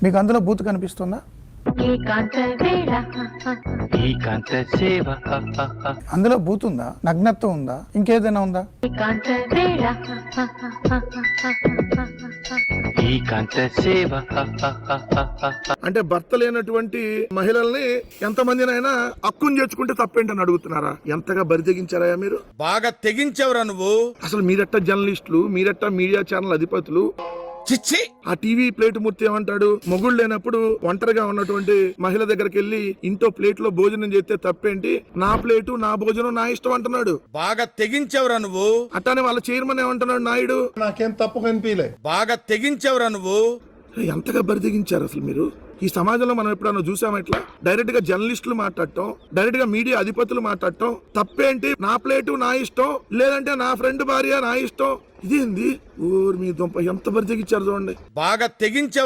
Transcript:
మీకు అందులో బూత్ కనిపిస్తుందా? అందులో బూత్ ఉందా, నగ్నత్వం ఉందా, ఇంకేదైనా ఉందా? అంటే భర్త లేనటువంటి మహిళల్ని ఎంతమందినైనా హక్కుని చేర్చుకుంటే తప్పేంటని అడుగుతున్నారా? ఎంతగా బరితెగించారా మీరు? బాగా తెగించావురా నువ్వు. అసలు మీరెట్ట జర్నలిస్టులు, మీరెట్ట మీడియా ఛానల్ అధిపతులు. చిచ్చి. ఆ టీవీ ప్లేట్ మూర్తి ఏమంటాడు? మొగుడు లేనప్పుడు ఒంటరిగా ఉన్నటువంటి మహిళ దగ్గరికి వెళ్ళి ఇంట్లో ప్లేట్ లో భోజనం చేస్తే తప్పేంటి, నా ప్లేటు నా భోజనం నా ఇష్టం అంటున్నాడు. బాగా తెగించావురా నువ్వు. అట్లానే వాళ్ళ చైర్మన్ ఏమంటున్నాడు? నాయుడు నాకేం తప్పు కనిపించలే. బాగా తెగించావురా నువ్వు. ఎంతగా బరితెగించారు అసలు మీరు? ఈ సమాజంలో మనం ఎప్పుడన్నా చూసామా ఇట్లా? డైరెక్ట్ గా జర్నలిస్టులు మాట్లాడటం, డైరెక్ట్ గా మీడియా అధిపతులు మాట్లాడటం, తప్పేంటి, నా ప్లేటు నా ఇష్టం, లేదంటే నా ఫ్రెండ్ భార్య నా ఇష్టం. ఇదేంది? ఓర్ మీ దుంప ఎంత బరితెగించారు చూడండి. బాగా తెగించావు.